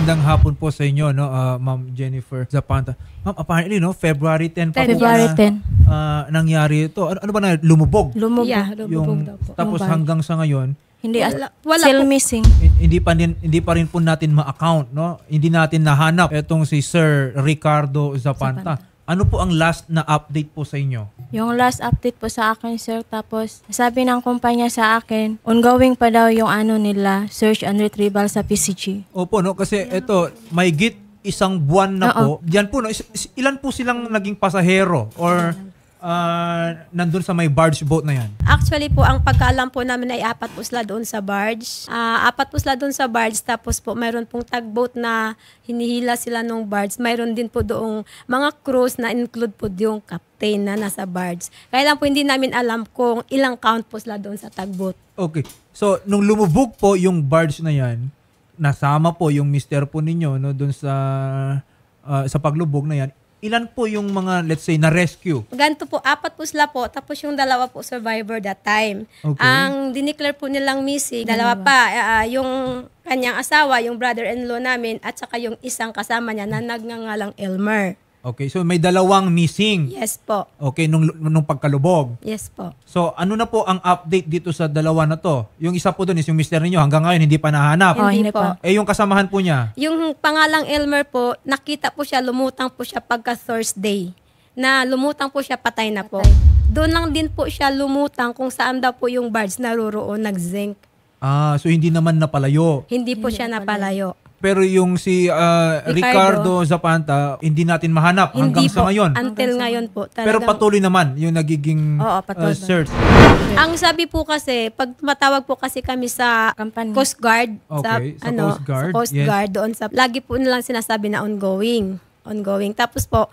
magandang hapon po sa inyo, no, Ma'am Jennifer Zapanta. Ma'am, apparently, no, February 10 pa po February 10. Nangyari ito. Ano ba na, lumubog? Lumubog. Yeah, lumubog daw po. Tapos hanggang sa ngayon, Hindi, Wala still po. missing. hindi pa rin po natin ma-account, no? Hindi natin nahanap itong si Sir Ricardo Zapanta. Ano po ang last na update po sa inyo? Yung last update po sa akin, sir, tapos sabi ng kumpanya sa akin, ongoing pa daw yung ano nila, search and retrieval sa PCG. Opo, no, kasi ito, may git isang buwan na po. Diyan po, no, ilan po silang naging pasahero or nandun sa may barge boat na yan? Actually po, ang pagkaalam po namin ay 4 po sila doon sa barge. 4 po sila doon sa barge, tapos po mayroon pong tugboat na hinihila sila nung barge. Mayroon din po doong mga crews na include po yung captain na nasa barge. Kaya lang po hindi namin alam kung ilang count po sila doon sa tugboat. Okay. So, nung lumubog po yung barge na yan, nasama po yung mister po ninyo, no, doon sa paglubog na yan. Ilan po yung mga, let's say, na-rescue? Ganito po, 4 po sila po, tapos yung 2 po survivor that time. Okay. Ang dineclare po nilang missing, 2 pa, yung kanyang asawa, yung brother-in-law namin, at saka yung isang kasama niya na nagngangalang Elmer. Okay, so may 2 missing. Yes po. Okay, nung pagkalubog. Yes po. So, ano na po ang update dito sa 2 na to? Yung isa po doon is yung mister ninyo, hanggang ngayon hindi pa nahanap. Hindi po. Yung kasamahan po niya? Yung pangalang Elmer po, nakita po siya, lumutang po siya pagka Thursday. Na lumutang po siya, patay na po. Doon lang din po siya lumutang kung saan daw po yung barge naroroon, nag-zinc. So hindi naman napalayo. Hindi po siya napalayo. Pero yung si Ricardo Zapanta, hindi natin mahanap hanggang Hindi sa po, ngayon. until ngayon po. Pero patuloy naman yung nagiging patuloy. search. Ang sabi po kasi, pag matawag po kasi kami sa Company. Coast Guard, Okay, sa Coast Guard, sa Coast yes. Guard, doon sa, lagi po nilang sinasabi na ongoing. Tapos po,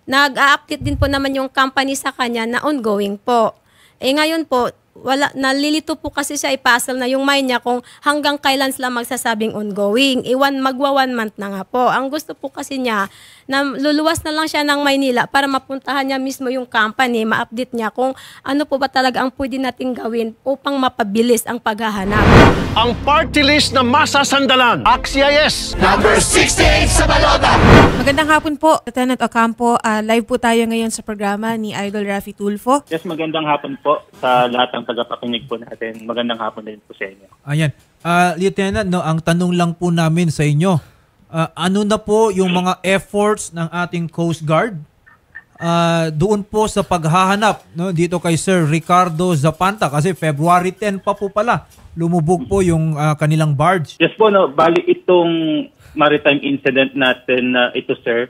nag-a-update din po naman yung company sa kanya na ongoing po. Ngayon po, nalilito po kasi siya, ipasal na yung mind niya kung hanggang kailan sila magsasabing ongoing. Magwa 1 month na nga po. Ang gusto po kasi niya, na luluwas na lang siya ng Maynila para mapuntahan niya mismo yung company, ma-update niya kung ano po ba talaga ang pwede nating gawin upang mapabilis ang paghahanap. Ang party list na masasandalan. AXIS! Number 68 sa balota. Magandang hapon po, Lieutenant Ocampo. Live po tayo ngayon sa programa ni Idol Raffy Tulfo. Yes, magandang hapon po sa lahat ng tagapakinig po natin. Magandang hapon din po sa inyo. Ayan. Lieutenant, no, ang tanong lang po namin sa inyo, ano na po yung mga efforts ng ating Coast Guard doon po sa paghahanap, no, dito kay Sir Ricardo Zapanta, kasi February 10 pa po pala lumubog po yung kanilang barge. Yes po, no, bali itong maritime incident natin ito, sir,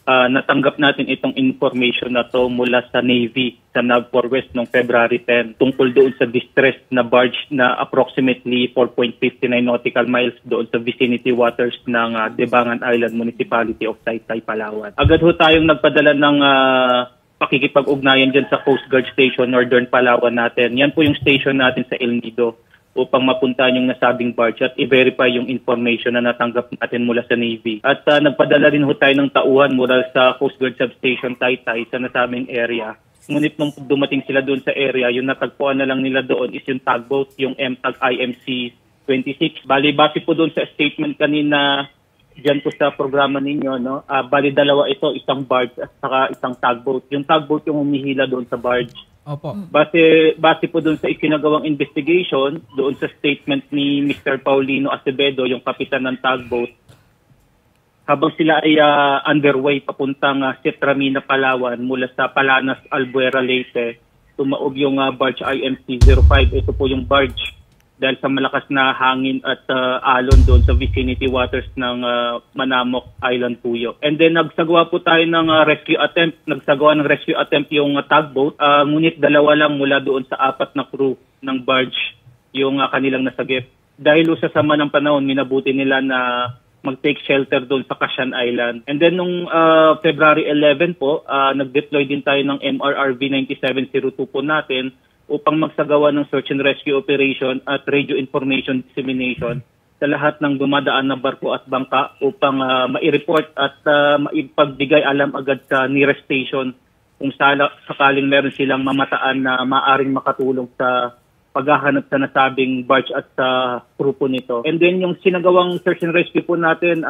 natanggap natin itong information na to mula sa Navy, sa NAVFOR West noong February 10 tungkol doon sa distressed na barge na approximately 4.59 nautical miles doon sa vicinity waters ng Debangan Island Municipality of Taytay, Palawan. Agad ho tayong nagpadala ng pakikipag-ugnayan dyan sa Coast Guard Station Northern Palawan natin. Yan po yung station natin sa El Nido upang mapuntahan yung nasabing barge at i-verify yung information na natanggap natin mula sa Navy. At nagpadala rin ho tayo ng tauhan mula sa Coast Guard Substation Taytay sa nasabing area. Ngunit nung dumating sila doon sa area, yung natagpuan na lang nila doon is yung tugboat, yung MTAG IMC 26. Bali, base po doon sa statement kanina dyan po sa programa ninyo, no? Bali, 2 ito, isang barge at saka isang tugboat. Yung tugboat yung humihila doon sa barge. Opo. Base po doon sa ikinagawang investigation, doon sa statement ni Mr. Paulino Acevedo, yung kapitan ng tugboat, habang sila ay underway papuntang Sitramina, Palawan, mula sa Palanas, Albuera, Leyte, tumaob yung barge IMC 05. Ito po yung barge dahil sa malakas na hangin at alon doon sa vicinity waters ng Manamok Island, Puyo. And then nagsagawa po tayo ng rescue attempt. Nagsagawa ng rescue attempt yung tugboat. Ngunit 2 lang mula doon sa 4 na crew ng barge yung kanilang nasagip. Dahil sa sama ng panahon, minabuti nila na mag-take shelter doon sa Cashan Island. And then nung February 11 po, nag-deploy din tayo ng MRRV 9702 po natin upang magsagawa ng search and rescue operation at radio information dissemination sa lahat ng dumadaan na barko at bangka upang mai-report at maipagbigay alam agad sa nearest station kung sakaling meron silang mamataan na maaring makatulong sa paghahanap sa nasabing barge at sa grupo nito. And then yung sinagawang search and rescue po natin,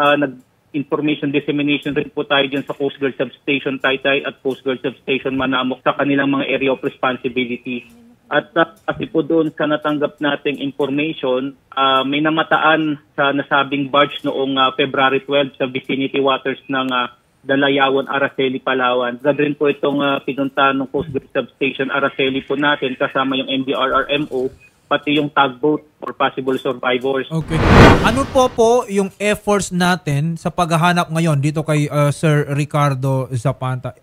information dissemination rin po tayo dyan sa Coast Guard Substation Taytay at Coast Guard Substation Manamok sa kanilang mga area of responsibility. At kasi po doon sa natanggap nating information, may namataan sa nasabing barge noong February 12 sa vicinity waters ng Dalayawan, Araceli, Palawan. Ganoon po itong pinunta ng Coast Guard Substation Araceli po natin kasama yung MBRRMO pati yung tugboat for possible survivors. Okay. Ano po yung efforts natin sa paghahanap ngayon dito kay Sir Ricardo Zapanta?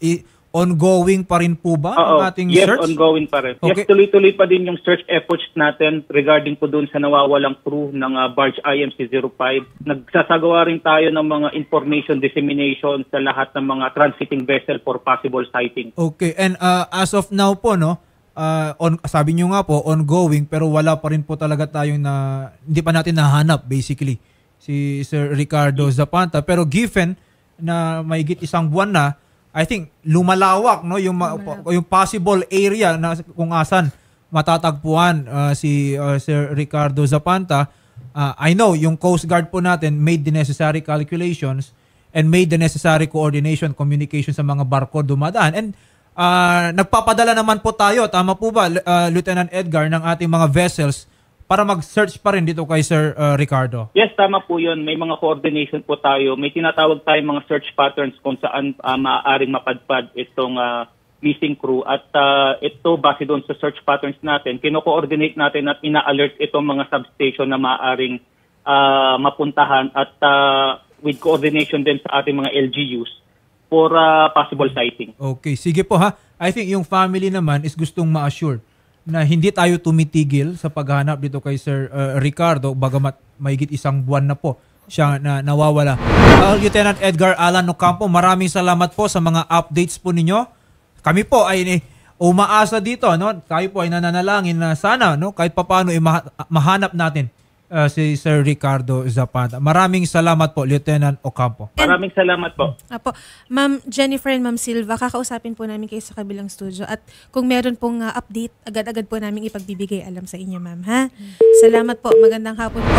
Ongoing pa rin po ba ang ating search? Yes, ongoing pa rin. Okay. Yes, tuloy-tuloy pa din yung search efforts natin regarding po doon sa nawawalang crew ng barge IMC-05. Nagsasagawa rin tayo ng mga information dissemination sa lahat ng mga transiting vessel for possible sighting. Okay. And as of now po, no, sabi nyo nga po, ongoing, pero wala pa rin po talaga tayong hindi pa natin nahanap basically si Sir Ricardo Zapanta. Pero given na mahigit isang buwan na, I think lumalawak, no, yung possible area na kung asan matatagpuan si Sir Ricardo Zapanta. I know yung Coast Guard po natin made the necessary calculations and made the necessary coordination, communication sa mga barko dumadaan. And nagpapadala naman po tayo, tama po ba, Lieutenant Edgar, ng ating mga vessels para mag-search pa rin dito kay Sir Ricardo? Yes, tama po yun. May mga coordination po tayo. May tinatawag tayong mga search patterns kung saan maaaring mapadpad itong missing crew. At ito, base doon sa search patterns natin, kino-coordinate natin at ina-alert itong mga substation na maaaring mapuntahan at with coordination din sa ating mga LGUs for possible sighting. Okay, sige po ha. I think yung family naman is gustong ma-assure na hindi tayo tumitigil sa paghanap dito kay Sir Ricardo, bagamat mahigit isang buwan na po siya na nawawala. Lieutenant Edgar Alan Ocampo, maraming salamat po sa mga updates po ninyo. Kami po ay umaasa dito, no? Tayo po ay nananalangin na sana, no, kahit papaano mahanap natin si Sir Ricardo Zapanta. Maraming salamat po, Lieutenant Ocampo. Maraming salamat po. Apo, Ma'am Jennifer and Ma'am Silva, kakausapin po namin kayo sa kabilang studio. At kung meron pong update, agad-agad po namin ipagbibigay alam sa inyo, ma'am. Ha? Salamat po. Magandang hapon po.